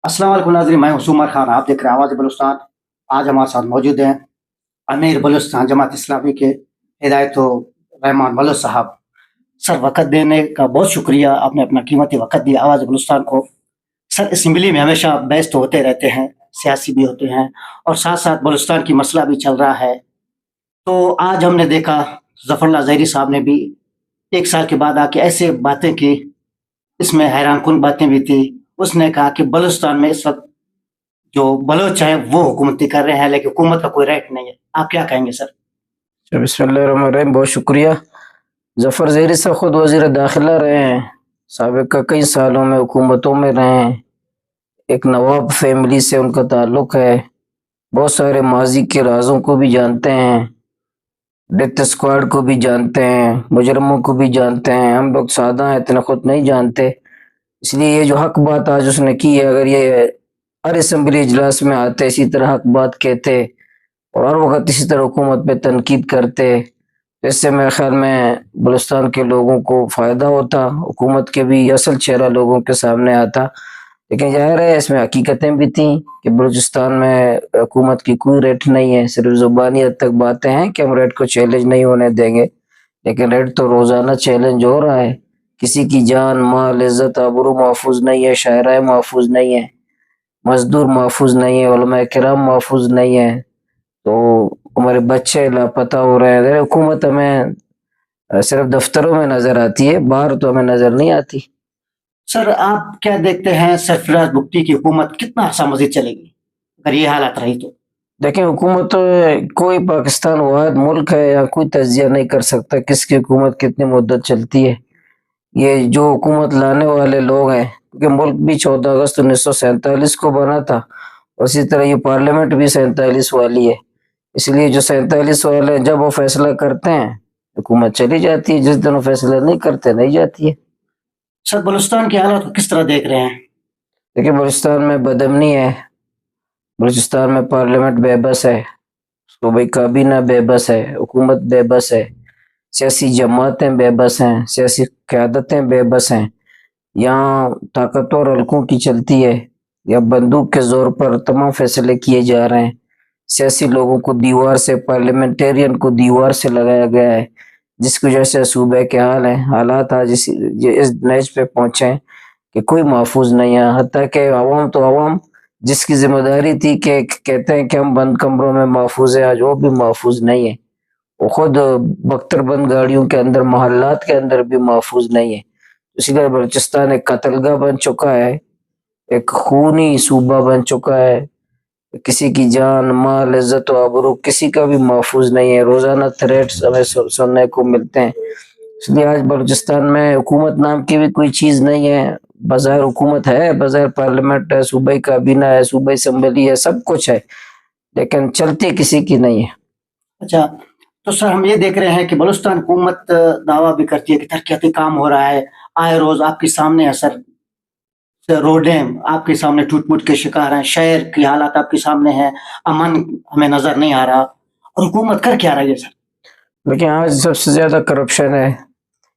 अस्सलाम वालेकुम नाज़रीन, मैं हूं सुमर खान। आप देख रहे हैं आवाज़ बलूचिस्तान। आज हमारे साथ मौजूद हैं अमीर बलूचिस्तान जमात इस्लामी के हिदायत रहमान बलोच साहब। सर, वक़्त देने का बहुत शुक्रिया, आपने अपना कीमती वक़्त दिया आवाज़ बलूचिस्तान को। सर, असेंबली में हमेशा बहस तो होते रहते हैं, सियासी भी होते हैं और साथ-साथ बलूचिस्तान की मसला भी चल रहा है। तो आज हमने देखा ज़फ़रुल्लाह ज़हरी साहब ने भी 1 साल के बाद आके ऐसे बातें की, इसमें हैरानकुन बातें भी थी। उसने कहा कि बलूचिस्तान में इस वक़्त जो बलोच हैं वो हुकूमती कर रहे हैं, लेकिन हुकूमत का कोई राइट नहीं है। आप क्या कहेंगे सर? बिस्मिल्लाहिर्रहमानिर्रहीम। बहुत शुक्रिया। जफ़र ज़हरी साहब खुद वज़ीर दाखिला रहे हैं, साबिक़ा कई सालों में हुकूमतों में रहे हैं, एक नवाब फैमिली से उनका ताल्लुक़ है, बहुत सारे माजी के राजों को भी जानते हैं, डेथ स्क्वाड को भी जानते हैं, मुजरमों को भी जानते हैं। हम लोग सादा हैं, इतना खुद नहीं जानते। इसलिए ये जो हक बात आज उसने की है, अगर ये हर असम्बली इजलास में आते इसी तरह हक बात कहते और हर वक्त इसी तरह हुकूमत पे तनकीद करते, तो इससे मेरे ख्याल में बलूचिस्तान के लोगों को फ़ायदा होता, हुकूमत के भी असल चेहरा लोगों के सामने आता। लेकिन ज़ाहिर है इसमें हकीकतें भी थी कि बलूचिस्तान में हुकूमत की कोई रेट नहीं है, सिर्फ ज़ुबानी हद तक बातें हैं कि हम रेट को चैलेंज नहीं होने देंगे, लेकिन रेट तो रोज़ाना चैलेंज हो रहा है। किसी की जान माल इज़्ज़त आबरू महफूज नहीं है, शायराए महफूज नहीं है, मजदूर महफूज नहीं है, उलमा किराम महफूज नहीं है, तो हमारे बच्चे लापता हो रहे हैं। हुकूमत हमें सिर्फ दफ्तरों में नजर आती है, बाहर तो हमें नजर नहीं आती। सर, आप क्या देखते हैं सरफराज भुगती की हुकूमत कितना अरसा मज़ीद चलेगी, अगर ये हालात रही तो? देखिए, हुकूमत तो कोई पाकिस्तान वाहिद मुल्क है, या कोई तजिया नहीं कर सकता किसकी हुकूमत कितनी मुद्दत चलती है। ये जो हुकूमत लाने वाले लोग हैं, क्योंकि मुल्क भी 14 अगस्त 1947 को बना था, उसी तरह ये पार्लियामेंट भी 47 वाली है। इसलिए जो 47 वाले हैं, जब वो फैसला करते हैं हुकूमत चली जाती है, जिस दिन वो फैसला नहीं करते नहीं जाती है। सर, बलूचिस्तान के हालात को किस तरह देख रहे हैं? देखिए, बलूचिस्तान में बदअमनी है, बलूचिस्तान में पार्लियामेंट बेबस है, सूबाई काबीना बेबस है, हुकूमत बेबस है, सियासी जमातें बेबस हैं, सियासी क़यादतें बेबस हैं। यहाँ ताकतवर हल्कों की चलती है, या बंदूक के जोर पर तमाम फैसले किए जा रहे हैं। सियासी लोगों को दीवार से, पार्लियामेंटेरियन को दीवार से लगाया गया है, जिसकी वजह से सूबे के हालात आज इस नैज पे पहुंचे हैं कि कोई महफूज नहीं है। हत्ता कि अवाम तो अवाम जिसकी जिम्मेदारी थी कि कहते हैं कि हम बंद कमरों में महफूज है, आज वो भी महफूज नहीं है। वो खुद बख्तर बंद गाड़ियों के अंदर, मोहल्लात के अंदर भी महफूज नहीं है। इसलिए बलूचिस्तान एक कत्लगाह बन चुका है, एक खूनी सूबा बन चुका है, किसी की जान माल इज्जत व आबरू किसी का भी महफूज नहीं है। रोजाना थ्रेट्स हमें सुनने को मिलते हैं। इसलिए आज बलूचिस्तान में हुकूमत नाम की भी कोई चीज नहीं है। बाजार हुकूमत है, बाजार पार्लियामेंट है, सूबाई काबीना है, सूबाई असम्बली है, सब कुछ है, लेकिन चलती किसी की नहीं है। अच्छा, तो सर हम ये देख रहे हैं कि बलूचिस्तान हुकूमत दावा भी करती है कि तरक्याती काम हो रहा है, आए रोज़ आपके सामने है सर। रोडें आपके सामने टूट-फूट के शिकार हैं, शहर की हालात आपके सामने है, अमन हमें नज़र नहीं आ रहा और हुकूमत कर क्या रही है सर? लेकिन आज सबसे ज्यादा करप्शन है।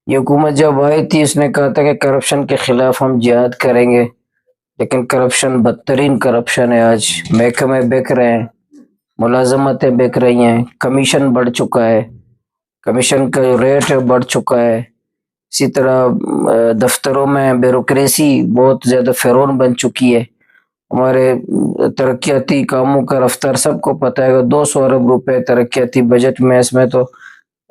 ये हुकूमत जब आई थी उसने कहा था कि करप्शन के खिलाफ हम जिहाद करेंगे, लेकिन करप्शन बदतरीन करप्शन है। आज महकमे बिक रहे हैं, मुलाजमतें बिक रही हैं, कमीशन बढ़ चुका है, कमीशन का जो रेट है बढ़ चुका है। इसी तरह दफ्तरों में ब्यूरोक्रेसी बहुत ज्यादा फिरौन बन चुकी है। हमारे तरक्याती कामों का रफ्तार सबको पता है, 200 अरब रुपए तरक्याती बजट में, इसमें तो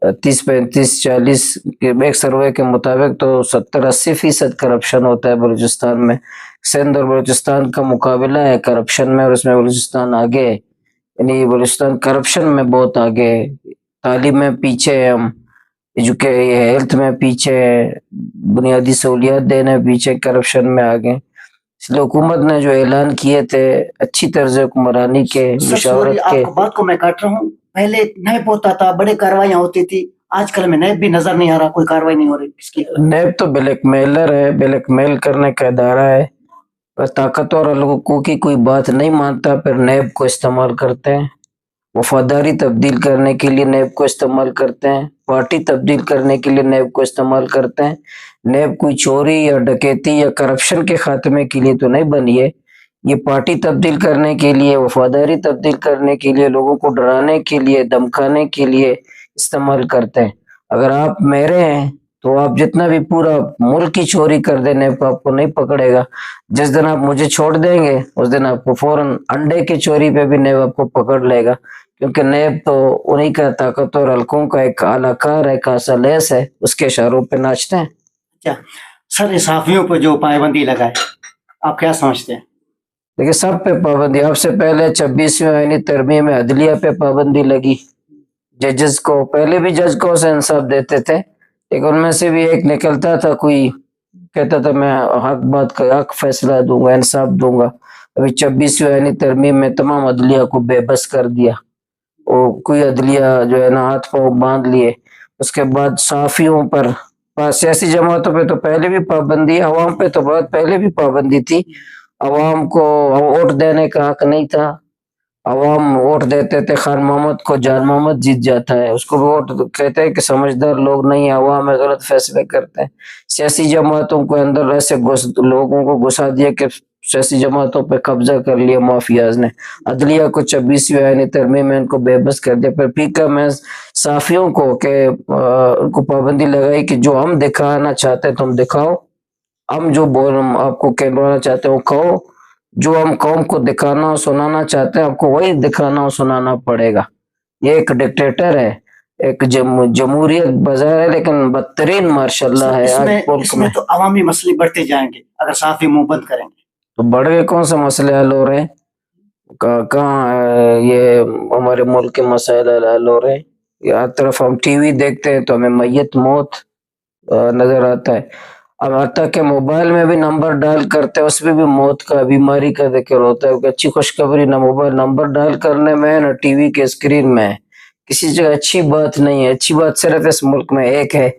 30 35 40 एक सर्वे के मुताबिक तो 70 80% करप्शन होता है बलूचिस्तान में। सिंध और बलूचिस्तान का मुकाबला है करप्शन में, और उसमें बलूचिस्तान आगे है। यानी बलूचिस्तान करप्शन में बहुत आगे है। तालीम में पीछे है हम, हेल्थ में पीछे है, बुनियादी सहूलियात देने में पीछे, करप्शन में आगे। इसलिए हुकूमत ने जो ऐलान किए थे अच्छी तर्ज हुक्मरानी के, मुशावरत के। आपको बात को मैं काट रहा हूँ, पहले नैब होता था, बड़े कार्रवाइयाँ होती थी, आजकल में नैब भी नजर नहीं आ रहा, कोई कार्रवाई नहीं हो रही इसकी। नैब तो ब्लैकमेलर है, ब्लैकमेल करने का इदारा है, और ताकतवर लोगों की कोई बात नहीं मानता फिर नैब को इस्तेमाल करते हैं। वफादारी तब्दील करने के लिए नैब को इस्तेमाल करते हैं, पार्टी तब्दील करने के लिए नैब को इस्तेमाल करते हैं। नैब कोई चोरी या डकैती या करप्शन के खात्मे के लिए तो नहीं बनी है یہ پارٹی تبدیل کرنے کے لیے، وفاداری تبدیل کرنے کے لیے، لوگوں کو ڈرانے کے لیے، دمکانے کے لیے استعمال کرتے ہیں. اگر آپ میرے ہیں تو آپ جتنا بھی پورا ملک کی چوری کر دیں نیب آپ کو نہیں پکڑے گا. جس دن آپ مجھے چھوڑ دیں گے اس دن آپ کو فوراً انڈے کی چوری پہ بھی نیب آپ کو پکڑ لے گا، کیونکہ نیب تو انہی کا طاقتور حلقوں کا ایک اعلی کار ہے، کاسا لیس ہے، اس کے اشاروں پہ ناچتے ہیں. اچھا سر، صحافیوں پہ جو پابندی لگائے آپ کیا سمجھتے ہیں؟ دیکھیے سب پہ پابندی، آپ سے پہلے 26ویں آئینی ترمیم میں عدلیہ پہ پابندی لگی. ججز کو پہلے بھی جج کو سے انصاف دیتے تھے، لیکن ان میں سے بھی ایک نکلتا تھا، کوئی کہتا تھا میں حق فیصلہ دوں گا، انصاف دوں گا. ابھی 26ویں آئینی ترمیم میں تمام عدلیہ کو بے بس کر دیا. وہ کوئی عدلیہ جو ہے نا ہاتھ پاؤں باندھ لیے. اس کے بعد صحافیوں پر، سیاسی جماعتوں پہ تو پہلے بھی پابندی، عوام پہ تو بہت پہلے بھی پابندی تھی. عوام کو ووٹ دینے کا حق نہیں تھا. عوام ووٹ دیتے تھے خان محمد کو، جان محمد جیت جاتا ہے، اس کو ووٹ کہتے ہیں کہ سمجھدار لوگ نہیں، عوام میں غلط فیصلے کرتے ہیں. سیاسی جماعتوں کو اندر ایسے لوگوں کو گھسا دیا کہ سیاسی جماعتوں پہ قبضہ کر لیا مافیاز نے. عدلیہ کو 26ویں آئینی ترمیم میں ان کو بے بس کر دیا. پھر پھیکا میں صحافیوں کو کہ ان کو پابندی لگائی کہ جو ہم دکھانا چاہتے ہیں تم دکھاؤ، ہم جو آپ کو کہلوانا چاہتے ہیں وہ کہو، جو ہم قوم کو دکھانا اور سنانا چاہتے ہیں آپ کو وہی دکھانا اور سنانا پڑے گا. یہ ایک ڈکٹیٹر ہے، ایک جمہوریت بظاہر ہے لیکن بدترین ماشاء اللہ ہے آج ملک اس میں تو عوامی مسئلے بڑھتے جائیں گے اگر صحافی منہ بند کریں گے. تو بڑھ گئے، کون سے مسئلے حل ہو رہے ہیں؟ کہاں یہ ہمارے ملک کے مسائل حل ہو رہے ہیں؟ ہر طرف ہم ٹی وی دیکھتے ہیں تو ہمیں میت موت نظر آتا ہے. اب حتیٰ کہ موبائل میں بھی نمبر ڈائل کرتے ہیں اس میں بھی موت کا، بیماری کا ذکر ہوتا ہے. اچھی خوشخبری نہ موبائل نمبر ڈائل کرنے میں نہ ٹی وی کے اسکرین میں، کسی جگہ اچھی بات نہیں ہے. اچھی بات صرف اس ملک میں ایک ہے،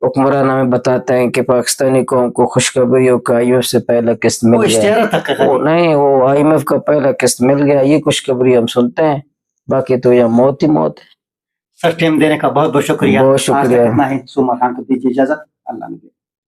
حکمران ہمیں بتاتے ہیں کہ پاکستانی قوم کو خوشخبریوں کا آئی ایم ایف سے پہلا قسط مل گیا. وہ نہیں، وہ آئی ایم ایف کا پہلا قسط مل گیا، یہ خوشخبری ہم سنتے ہیں، باقی تو یہ موت ہی موت ہے. سر ٹائم دینے کا بہت بہت شکریہ. بہت شکریہ. اتنا ہی. سوما خان کو دیجیے اجازت. اللہ نے